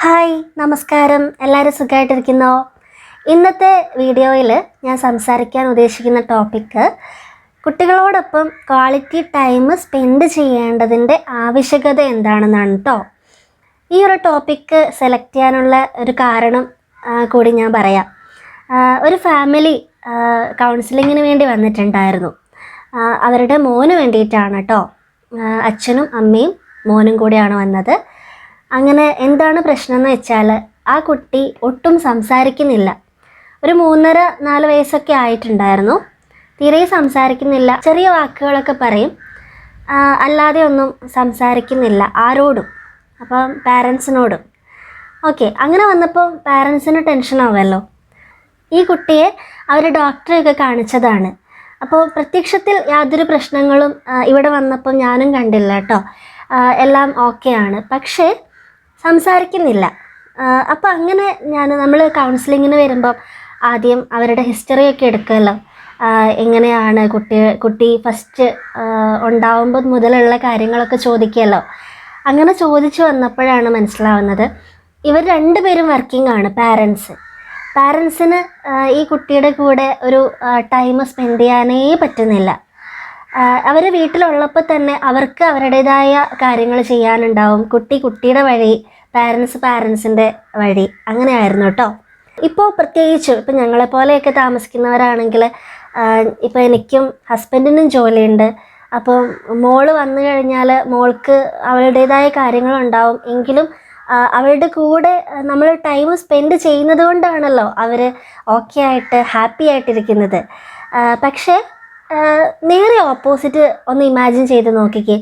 Hi നമസ്കാരം, എല്ലാവരും സുഖമായിട്ടിരിക്കുന്നോ? ഇന്നത്തെ വീഡിയോയിൽ ഞാൻ സംസാരിക്കാൻ ഉദ്ദേശിക്കുന്ന ടോപ്പിക്ക് കുട്ടികളോടൊപ്പം ക്വാളിറ്റി ടൈം സ്പെൻഡ് ചെയ്യേണ്ടതിൻ്റെ ആവശ്യകത എന്താണെന്നാണ് കേട്ടോ. ഈ ഒരു ടോപ്പിക്ക് സെലക്ട് ചെയ്യാനുള്ള ഒരു കാരണം കൂടി ഞാൻ പറയാം. ഒരു ഫാമിലി കൗൺസിലിങ്ങിന് വേണ്ടി വന്നിട്ടുണ്ടായിരുന്നു. അവരുടെ മോന് വേണ്ടിയിട്ടാണ് കേട്ടോ. അച്ഛനും അമ്മയും മോനും കൂടിയാണ് വന്നത്. അങ്ങനെ എന്താണ് പ്രശ്നം എന്ന് വെച്ചാൽ, ആ കുട്ടി ഒട്ടും സംസാരിക്കുന്നില്ല. ഒരു 3.5-4 വയസ്സൊക്കെ ആയിട്ടുണ്ടായിരുന്നു. തീരെ സംസാരിക്കുന്നില്ല. ചെറിയ വാക്കുകളൊക്കെ പറയും, അല്ലാതെ ഒന്നും സംസാരിക്കുന്നില്ല ആരോടും. അപ്പം പാരൻസിനോടും. ഓക്കെ, അങ്ങനെ വന്നപ്പോൾ പാരൻസിന് ടെൻഷനാവുമല്ലോ. ഈ കുട്ടിയെ അവർ ഡോക്ടറെയൊക്കെ കാണിച്ചതാണ്. അപ്പോൾ പ്രത്യക്ഷത്തിൽ യാതൊരു പ്രശ്നങ്ങളും ഇവിടെ വന്നപ്പോൾ ഞാനും കണ്ടില്ല കേട്ടോ. എല്ലാം ഓക്കെയാണ്. പക്ഷേ സംസാരിക്കുന്നില്ല. അപ്പോൾ അങ്ങനെ നമ്മൾ കൗൺസിലിങ്ങിന് വരുമ്പം ആദ്യം അവരുടെ ഹിസ്റ്ററിയൊക്കെ എടുക്കുമല്ലോ. എങ്ങനെയാണ് കുട്ടി ഫസ്റ്റ് ഉണ്ടാവുമ്പോൾ മുതലുള്ള കാര്യങ്ങളൊക്കെ ചോദിക്കുമല്ലോ. അങ്ങനെ ചോദിച്ചു വന്നപ്പോഴാണ് മനസ്സിലാവുന്നത്, ഇവർ രണ്ടുപേരും വർക്കിംഗ് ആണ്. പാരൻസിന് ഈ കുട്ടിയുടെ കൂടെ ഒരു ടൈം സ്പെൻഡ് ചെയ്യാനേ പറ്റുന്നില്ല. അവർ വീട്ടിലുള്ളപ്പോൾ തന്നെ അവർക്ക് അവരുടേതായ കാര്യങ്ങൾ ചെയ്യാനുണ്ടാവും. കുട്ടിയുടെ വഴി, പാരൻസിൻ്റെ വഴി, അങ്ങനെയായിരുന്നു കേട്ടോ. ഇപ്പോൾ പ്രത്യേകിച്ചും ഇപ്പോൾ ഞങ്ങളെപ്പോലെയൊക്കെ താമസിക്കുന്നവരാണെങ്കിൽ, ഇപ്പോൾ എനിക്കും ഹസ്ബൻഡിനും ജോലിയുണ്ട്. അപ്പോൾ മോള് വന്നു കഴിഞ്ഞാൽ മോൾക്ക് അവളുടേതായ കാര്യങ്ങളുണ്ടാവും. എങ്കിലും അവളുടെ കൂടെ നമ്മൾ ടൈം സ്പെൻഡ് ചെയ്യുന്നത് കൊണ്ടാണല്ലോ അവർ ഓക്കെ ആയിട്ട് ഹാപ്പി ആയിട്ടിരിക്കുന്നത്. പക്ഷേ നേരെ ഓപ്പോസിറ്റ് ഒന്ന് ഇമാജിൻ ചെയ്ത് നോക്കിക്കേ.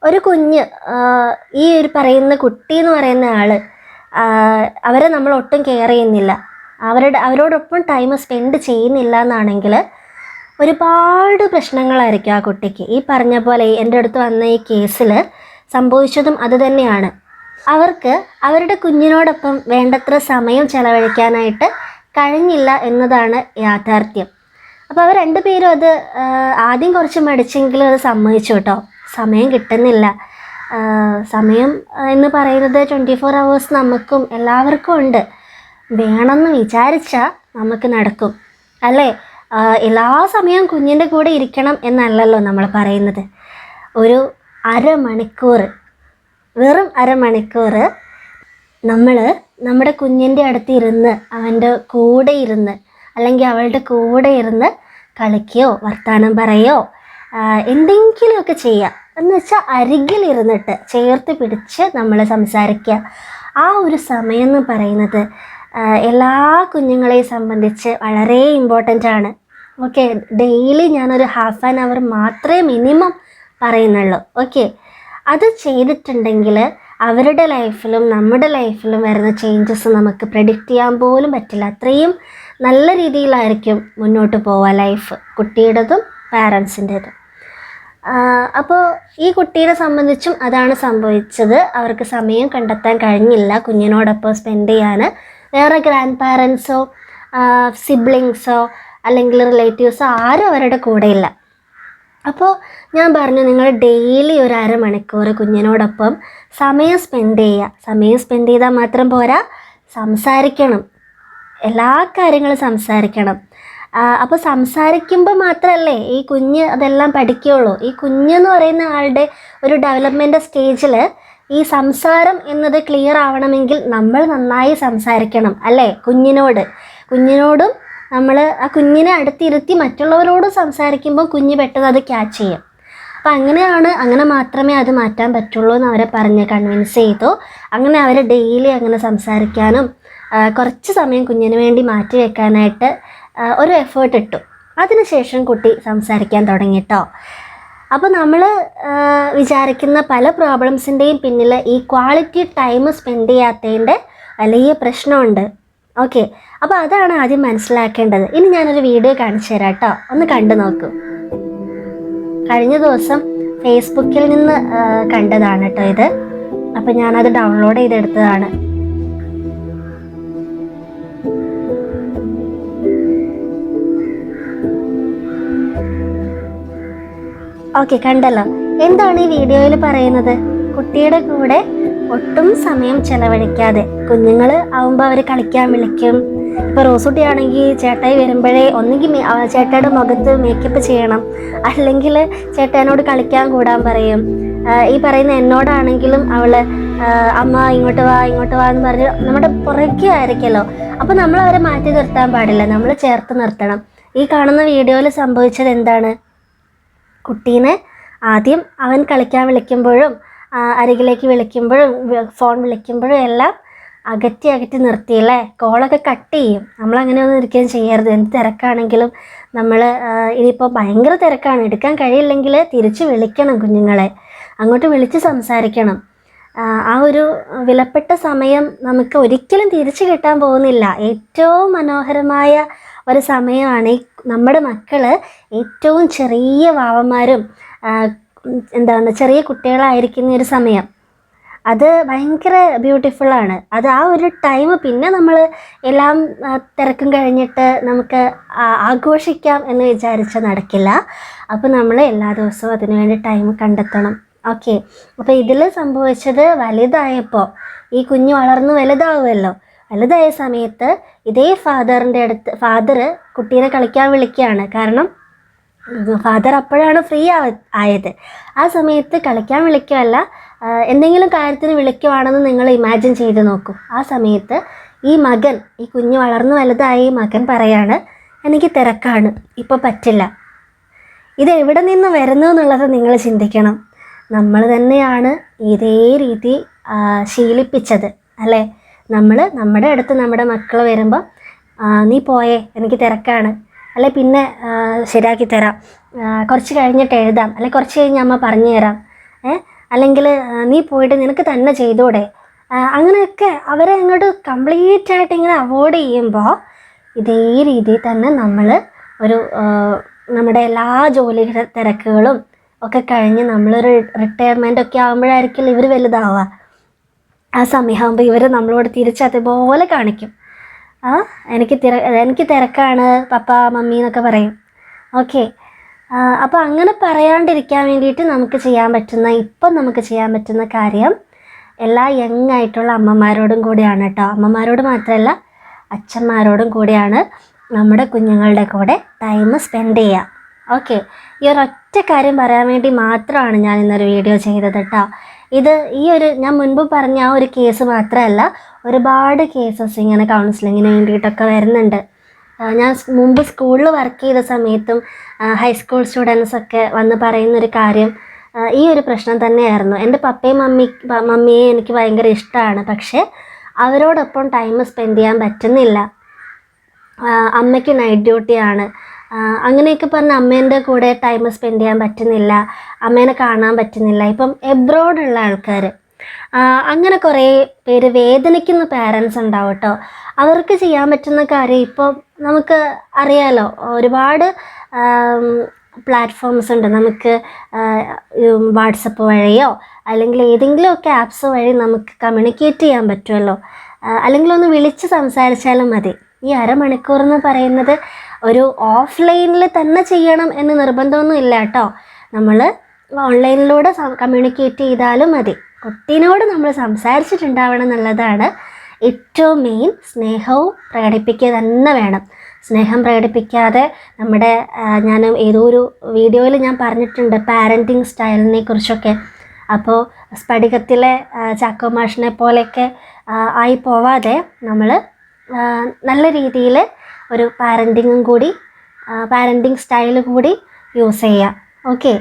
ഒരു കുഞ്ഞ്, ഈ ഒരു പറയുന്ന കുട്ടി എന്ന് പറയുന്ന ആൾ, അവരെ നമ്മൾ ഒട്ടും കെയർ ചെയ്യുന്നില്ല, അവരോടൊപ്പം ടൈം സ്പെൻഡ് ചെയ്യുന്നില്ല എന്നാണെങ്കിൽ ഒരുപാട് പ്രശ്നങ്ങളായിരിക്കും ആ കുട്ടിക്ക്. ഈ പറഞ്ഞ പോലെ എൻ്റെ അടുത്ത് വന്ന ഈ കേസിൽ സംഭവിച്ചതും അതുതന്നെയാണ്. അവർക്ക് അവരുടെ കുഞ്ഞിനോടൊപ്പം വേണ്ടത്ര സമയം ചെലവഴിക്കാനായിട്ട് കഴിഞ്ഞില്ല എന്നതാണ് യാഥാർത്ഥ്യം. അപ്പോൾ അവർ രണ്ടുപേരും അത് ആദ്യം കുറച്ച് മടിച്ചെങ്കിലും അത് സമ്മതിച്ചു കേട്ടോ. സമയം കിട്ടുന്നില്ല. സമയം എന്ന് പറയുന്നത് 24 hours നമുക്കും എല്ലാവർക്കും ഉണ്ട്. വേണമെന്ന് വിചാരിച്ചാൽ നമുക്ക് നടക്കും, അല്ലേ? എല്ലാ സമയവും കുഞ്ഞിൻ്റെ കൂടെ ഇരിക്കണം എന്നല്ലല്ലോ നമ്മൾ പറയുന്നത്. ഒരു അരമണിക്കൂർ, വെറും അരമണിക്കൂർ നമ്മൾ നമ്മുടെ കുഞ്ഞിൻ്റെ അടുത്ത് ഇരുന്ന്, അവൻ്റെ കൂടെ ഇരുന്ന് അല്ലെങ്കിൽ അവളുടെ കൂടെ ഇരുന്ന് കളിക്കുകയോ വർത്തമാനം പറയുകയോ എന്തെങ്കിലുമൊക്കെ ചെയ്യുക. എന്ന് വെച്ചാൽ അരികിലിരുന്നിട്ട് ചേർത്ത് പിടിച്ച് നമ്മൾ സംസാരിക്കുക. ആ ഒരു സമയം എന്ന് പറയുന്നത് എല്ലാ കുഞ്ഞുങ്ങളെയും സംബന്ധിച്ച് വളരെ ഇമ്പോർട്ടൻ്റ് ആണ്. ഓക്കെ, ഡെയിലി ഞാനൊരു 1/2 hour മാത്രമേ മിനിമം പറയുന്നുള്ളൂ. ഓക്കെ, അത് ചെയ്തിട്ടുണ്ടെങ്കിൽ അവരുടെ ലൈഫിലും നമ്മുടെ ലൈഫിലും വരുന്ന ചേഞ്ചസ് നമുക്ക് പ്രെഡിക്റ്റ് ചെയ്യാൻ പോലും പറ്റില്ല. അത്രയും നല്ല രീതിയിലായിരിക്കും മുന്നോട്ട് പോവുക ലൈഫ്, കുട്ടിയുടേതും പാരൻസിൻ്റേതും. അപ്പോൾ ഈ കുട്ടിയെ സംബന്ധിച്ചും അതാണ് സംഭവിച്ചത്. അവർക്ക് സമയം കണ്ടെത്താൻ കഴിഞ്ഞില്ല കുഞ്ഞിനോടൊപ്പം സ്പെൻഡ് ചെയ്യാൻ. വേറെ ഗ്രാൻഡ് പാരൻസോ സിബ്ലിങ്സോ അല്ലെങ്കിൽ റിലേറ്റീവ്സോ ആരും അവരുടെ കൂടെയില്ല. അപ്പോൾ ഞാൻ പറഞ്ഞു, നിങ്ങൾ ഡെയിലി ഒരു അരമണിക്കൂർ കുഞ്ഞിനോടൊപ്പം സമയം സ്പെൻഡ് ചെയ്യുക. സമയം സ്പെൻഡ് ചെയ്താൽ മാത്രം പോരാ, സംസാരിക്കണം. എല്ലാ കാര്യങ്ങളും സംസാരിക്കണം. അപ്പോൾ സംസാരിക്കുമ്പോൾ മാത്രമല്ലേ ഈ കുഞ്ഞ് അതെല്ലാം പഠിക്കുകയുള്ളൂ. ഈ കുഞ്ഞെന്ന് പറയുന്ന ആളുടെ ഒരു ഡെവലപ്മെൻ്റ് സ്റ്റേജിൽ ഈ സംസാരം എന്നത് ക്ലിയർ ആവണമെങ്കിൽ നമ്മൾ നന്നായി സംസാരിക്കണം, അല്ലേ? കുഞ്ഞിനോടും നമ്മൾ ആ കുഞ്ഞിനെ അടുത്തിരുത്തി മറ്റുള്ളവരോടും സംസാരിക്കുമ്പോൾ കുഞ്ഞ് പെട്ടെന്ന് അത് ക്യാച്ച് ചെയ്യും. അപ്പം അങ്ങനെ മാത്രമേ അത് മാറ്റാൻ പറ്റുള്ളൂ എന്ന് അവരെ പറഞ്ഞ് കൺവിൻസ് ചെയ്തു. അങ്ങനെ അവർ ഡെയിലി അങ്ങനെ സംസാരിക്കാനും കുറച്ച് സമയം കുഞ്ഞിന് വേണ്ടി മാറ്റി വെക്കാനായിട്ട് ഒരു എഫേർട്ട് ഇട്ടു. അതിനുശേഷം കുട്ടി സംസാരിക്കാൻ തുടങ്ങിട്ടോ. അപ്പോൾ നമ്മൾ വിചാരിക്കുന്ന പല പ്രോബ്ലംസിൻ്റെയും പിന്നിൽ ഈ ക്വാളിറ്റി ടൈം സ്പെൻഡ് ചെയ്യാത്തതിൻ്റെ വലിയ പ്രശ്നമുണ്ട്. ഓക്കെ, അപ്പോൾ അതാണ് ആദ്യം മനസ്സിലാക്കേണ്ടത്. ഇനി ഞാനൊരു വീഡിയോ കാണിച്ചു തരാം കേട്ടോ, ഒന്ന് കണ്ടു നോക്കൂ. കഴിഞ്ഞ ദിവസം ഫേസ്ബുക്കിൽ നിന്ന് കണ്ടതാണ് കേട്ടോ ഇത്. അപ്പോൾ ഞാനത് ഡൗൺലോഡ് ചെയ്തെടുത്തതാണ്. ഓക്കെ, കണ്ടല്ലോ. എന്താണ് ഈ വീഡിയോയിൽ പറയുന്നത്? കുട്ടിയുടെ കൂടെ ഒട്ടും സമയം ചെലവഴിക്കാതെ, കുഞ്ഞുങ്ങൾ ആവുമ്പോൾ അവർ കളിക്കാൻ വിളിക്കും. ഇപ്പോൾ റോസുട്ടിയാണെങ്കിൽ ചേട്ടായി വരുമ്പോഴേ ഒന്നുകിൽ ചേട്ടായുടെ മുഖത്ത് മേക്കപ്പ് ചെയ്യണം, അല്ലെങ്കിൽ ചേട്ടാനോട് കളിക്കാൻ കൂടാൻ പറയും. ഈ പറയുന്ന എന്നോടാണെങ്കിലും അവള് അമ്മ ഇങ്ങോട്ട് വാ എന്ന് പറഞ്ഞ് നമ്മുടെ പുറകെ ആയിരിക്കുമല്ലോ. അപ്പോൾ നമ്മൾ അവരെ മാറ്റി നിർത്താൻ പാടില്ല, നമ്മൾ ചേർത്ത് നിർത്തണം. ഈ കാണുന്ന വീഡിയോയിൽ സംഭവിച്ചത് എന്താണ്? കുട്ടീനെ ആദ്യം അവൻ കളിക്കാൻ വിളിക്കുമ്പോഴും അരികിലേക്ക് വിളിക്കുമ്പോഴും ഫോൺ വിളിക്കുമ്പോഴും എല്ലാം അകറ്റി നിർത്തിയല്ലേ. കോളൊക്കെ കട്ട് ചെയ്യും. നമ്മളങ്ങനെയൊന്നും ഒരിക്കലും ചെയ്യരുത്. എന്ത് തിരക്കാണെങ്കിലും നമ്മൾ ഇനിയിപ്പോൾ ഭയങ്കര തിരക്കാണ്, എടുക്കാൻ കഴിയില്ലെങ്കിൽ തിരിച്ച് വിളിക്കണം. കുഞ്ഞുങ്ങളെ അങ്ങോട്ട് വിളിച്ച് സംസാരിക്കണം. ആ ഒരു വിലപ്പെട്ട സമയം നമുക്ക് ഒരിക്കലും തിരിച്ചു കിട്ടാൻ പോകുന്നില്ല. ഏറ്റവും മനോഹരമായ ഒരു സമയമാണ് ഈ നമ്മുടെ മക്കൾ ഏറ്റവും ചെറിയ വാവന്മാരും ചെറിയ കുട്ടികളായിരിക്കുന്ന ഒരു സമയം. അത് ഭയങ്കര ബ്യൂട്ടിഫുള്ളാണ്. അത് ആ ഒരു ടൈം പിന്നെ നമ്മൾ എല്ലാം തിരക്കും കഴിഞ്ഞിട്ട് നമുക്ക് ആഘോഷിക്കാം എന്ന് വിചാരിച്ചാൽ നടക്കില്ല. അപ്പോൾ നമ്മൾ എല്ലാ ദിവസവും അതിനുവേണ്ടി ടൈം കണ്ടെത്തണം. ഓക്കെ, അപ്പോൾ ഇതിൽ സംഭവിച്ചത് വലുതായപ്പോൾ ഈ കുഞ്ഞ് വളർന്ന് വലുതാവുമല്ലോ. വലുതായ സമയത്ത് ഇതേ ഫാദർ കുട്ടീനെ കളിക്കാൻ വിളിക്കുകയാണ്. കാരണം ഫാദർ അപ്പോഴാണ് ഫ്രീ ആയത്. ആ സമയത്ത് കളിക്കാൻ വിളിക്കുകയല്ല, എന്തെങ്കിലും കാര്യത്തിന് വിളിക്കുവാണെന്ന് നിങ്ങൾ ഇമാജിൻ ചെയ്ത് നോക്കൂ. ആ സമയത്ത് ഈ കുഞ്ഞ് വളർന്നു വലുതായി മകൻ പറയാണ്, എനിക്ക് തിരക്കാണ്, ഇപ്പോൾ പറ്റില്ല. ഇത് എവിടെ നിന്ന് വരുന്നു എന്നുള്ളത് നിങ്ങൾ ചിന്തിക്കണം. നമ്മൾ തന്നെയാണ് ഇതേ രീതി ശീലിപ്പിച്ചത് അല്ലേ? നമ്മുടെ അടുത്ത് നമ്മുടെ മക്കൾ വരുമ്പോൾ നീ പോയേ, എനിക്ക് തിരക്കാണ്, അല്ലെ പിന്നെ ശരിയാക്കി തരാം, കുറച്ച് കഴിഞ്ഞിട്ട് എഴുതാം, അല്ലെ കുറച്ച് കഴിഞ്ഞ് അമ്മ പറഞ്ഞു തരാം, അല്ലെങ്കിൽ നീ പോയിട്ട് നിനക്ക് തന്നെ ചെയ്തൂടെ, അങ്ങനെയൊക്കെ അവരെ അങ്ങോട്ട് കംപ്ലീറ്റ് ആയിട്ട് ഇങ്ങനെ അവോയ്ഡ് ചെയ്യുമ്പോൾ ഇതേ രീതിയിൽ തന്നെ നമ്മൾ നമ്മുടെ എല്ലാ ജോലി തിരക്കുകളും ഒക്കെ കഴിഞ്ഞ് നമ്മളൊരു റിട്ടയർമെൻ്റ് ഒക്കെ ആകുമ്പോഴായിരിക്കും ഇവർ വലുതാവുക. ആ സമയമാകുമ്പോൾ ഇവർ നമ്മളോട് തിരിച്ചതുപോലെ കാണിക്കും. എനിക്ക് തിരക്കാണ് പപ്പ മമ്മി എന്നൊക്കെ പറയും. ഓക്കെ, അപ്പോൾ അങ്ങനെ പറയാണ്ടിരിക്കാൻ വേണ്ടിയിട്ട് നമുക്ക് ചെയ്യാൻ പറ്റുന്ന കാര്യം എല്ലാ യങ് ആയിട്ടുള്ള അമ്മമാരോടും കൂടിയാണ് കേട്ടോ. അമ്മമാരോട് മാത്രമല്ല, അച്ഛന്മാരോടും കൂടിയാണ് നമ്മുടെ കുഞ്ഞുങ്ങളുടെ കൂടെ ടൈം സ്പെൻഡ് ചെയ്യുക. ഓക്കെ, ഈ ഒരൊറ്റ കാര്യം പറയാൻ വേണ്ടി മാത്രമാണ് ഞാൻ ഇന്നൊരു വീഡിയോ ചെയ്തത് കേട്ടോ. ഞാൻ മുൻപ് പറഞ്ഞ ആ ഒരു കേസ് മാത്രമല്ല, ഒരുപാട് കേസസ് ഇങ്ങനെ കൗൺസിലിങ്ങിന് വേണ്ടിയിട്ടൊക്കെ വരുന്നുണ്ട്. ഞാൻ മുമ്പ് സ്കൂളിൽ വർക്ക് ചെയ്ത സമയത്തും ഹൈസ്കൂൾ സ്റ്റുഡൻസൊക്കെ വന്ന് പറയുന്നൊരു കാര്യം ഈ ഒരു പ്രശ്നം തന്നെയായിരുന്നു. എൻ്റെ പപ്പയും മമ്മിയെ എനിക്ക് ഭയങ്കര ഇഷ്ടമാണ്, പക്ഷേ അവരോടൊപ്പം ടൈം സ്പെൻഡ് ചെയ്യാൻ പറ്റുന്നില്ല. അമ്മയ്ക്ക് നൈറ്റ് ഡ്യൂട്ടിയാണ്, അങ്ങനെയൊക്കെ പറഞ്ഞ് അമ്മേൻ്റെ കൂടെ ടൈം സ്പെൻഡ് ചെയ്യാൻ പറ്റുന്നില്ല, അമ്മേനെ കാണാൻ പറ്റുന്നില്ല. ഇപ്പം എബ്രോഡുള്ള ആൾക്കാർ, അങ്ങനെ കുറേ പേര് വേദനിക്കുന്ന പാരൻസ് ഉണ്ടാവും കേട്ടോ. അവർക്ക് ചെയ്യാൻ പറ്റുന്ന കാര്യം ഇപ്പോൾ നമുക്ക് അറിയാലോ, ഒരുപാട് പ്ലാറ്റ്ഫോംസ് ഉണ്ട്. നമുക്ക് വാട്സപ്പ് വഴിയോ അല്ലെങ്കിൽ ഏതെങ്കിലുമൊക്കെ ആപ്സ് വഴി നമുക്ക് കമ്മ്യൂണിക്കേറ്റ് ചെയ്യാൻ പറ്റുമല്ലോ, അല്ലെങ്കിൽ ഒന്ന് വിളിച്ച് സംസാരിച്ചാലും മതി. ഈ അരമണിക്കൂർ എന്ന് പറയുന്നത് ഒരു ഓഫ്ലൈനിൽ തന്നെ ചെയ്യണം എന്ന് നിർബന്ധമൊന്നും ഇല്ല കേട്ടോ. നമ്മൾ ഓൺലൈനിലൂടെ കമ്മ്യൂണിക്കേറ്റ് ചെയ്താലും മതി. കുട്ടീനോട് നമ്മൾ സംസാരിച്ചിട്ടുണ്ടാവണം എന്നുള്ളതാണ് ഏറ്റവും മെയിൻ. സ്നേഹവും പ്രകടിപ്പിക്കുക തന്നെ വേണം. സ്നേഹം പ്രകടിപ്പിക്കാതെ ഞാൻ ഏതോ ഒരു വീഡിയോയിൽ ഞാൻ പറഞ്ഞിട്ടുണ്ട് പാരൻറ്റിങ് സ്റ്റൈലിനെ കുറിച്ചൊക്കെ. അപ്പോൾ സ്ഫടികത്തിലെ ചാക്കോ മാഷിനെ പോലെയൊക്കെ ആയി പോവാതെ നമ്മൾ നല്ല രീതിയിൽ ഒരു പാരൻറ്റിങ് സ്റ്റൈൽ കൂടി യൂസ് ചെയ്യുക. ഓക്കെ,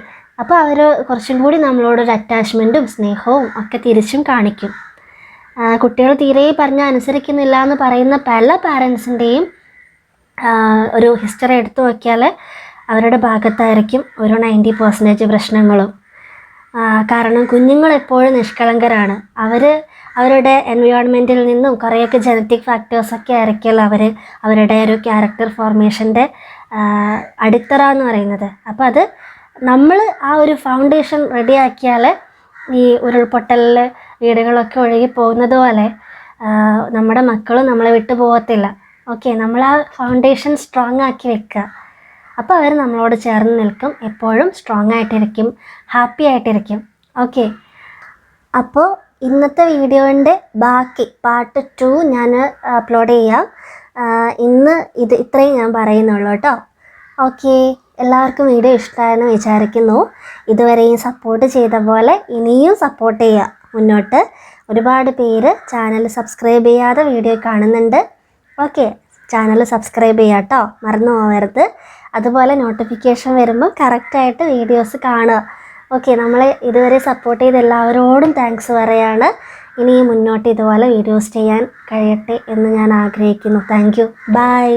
അപ്പോൾ അവർ കുറച്ചും കൂടി നമ്മളോടൊരു അറ്റാച്ച്മെൻറ്റും സ്നേഹവും ഒക്കെ തിരിച്ചും കാണിക്കും. കുട്ടികൾ തീരെ പറഞ്ഞാൽ അനുസരിക്കുന്നില്ല എന്ന് പറയുന്ന പല പാരൻസിൻ്റെയും ഒരു ഹിസ്റ്ററി എടുത്തു നോക്കിയാൽ അവരുടെ ഭാഗത്തായിരിക്കും ഒരു 90% പ്രശ്നങ്ങളും. കാരണം കുഞ്ഞുങ്ങളെപ്പോഴും നിഷ്കളങ്കരാണ്. അവരുടെ എൻവയോൺമെൻറ്റിൽ നിന്നും കുറേയൊക്കെ ജനറ്റിക് ഫാക്ടേഴ്സൊക്കെ ആയിരിക്കുമല്ലോ അവരുടെ ഒരു ക്യാരക്ടർ ഫോർമേഷൻ്റെ അടിത്തറ എന്ന് പറയുന്നത്. അപ്പോൾ അത് നമ്മൾ ആ ഒരു ഫൗണ്ടേഷൻ റെഡിയാക്കിയാൽ ഈ ഉരുൾപൊട്ടലിൽ വീടുകളൊക്കെ ഒഴുകി പോകുന്നത് പോലെ നമ്മുടെ മക്കളും നമ്മളെ വിട്ടു പോകത്തില്ല. ഓക്കെ, നമ്മൾ ആ ഫൗണ്ടേഷൻ സ്ട്രോങ് ആക്കി വെക്കുക. അപ്പോൾ അവർ നമ്മളോട് ചേർന്ന് നിൽക്കും, എപ്പോഴും സ്ട്രോങ് ആയിട്ടിരിക്കും, ഹാപ്പി ആയിട്ടിരിക്കും. ഓക്കെ, അപ്പോൾ ഇന്നത്തെ വീഡിയോൻ്റെ ബാക്കി പാർട്ട് 2 ഞാൻ അപ്ലോഡ് ചെയ്യാം. ഇന്ന് ഇത്രയും ഞാൻ പറയുന്നുള്ളൂ കേട്ടോ. ഓക്കെ, എല്ലാവർക്കും വീഡിയോ ഇഷ്ടമായെന്ന് വിചാരിക്കുന്നു. ഇതുവരെയും സപ്പോർട്ട് ചെയ്ത പോലെ ഇനിയും സപ്പോർട്ട് ചെയ്യുക മുന്നോട്ട്. ഒരുപാട് പേര് ചാനൽ സബ്സ്ക്രൈബ് ചെയ്യാതെ വീഡിയോ കാണുന്നുണ്ട്. ഓക്കെ, ചാനൽ സബ്സ്ക്രൈബ് ചെയ്യുക കേട്ടോ, മറന്നു പോകരുത്. അതുപോലെ നോട്ടിഫിക്കേഷൻ വരുമ്പോൾ കറക്റ്റായിട്ട് വീഡിയോസ് കാണുക. ഓക്കെ, നമ്മളെ ഇതുവരെ സപ്പോർട്ട് ചെയ്ത എല്ലാവരോടും താങ്ക്സ് പറയാണ്. ഇനി മുന്നോട്ട് ഇതുപോലെ വീഡിയോസ് ചെയ്യാൻ കഴിയട്ടെ എന്ന് ഞാൻ ആഗ്രഹിക്കുന്നു. Thank you, by.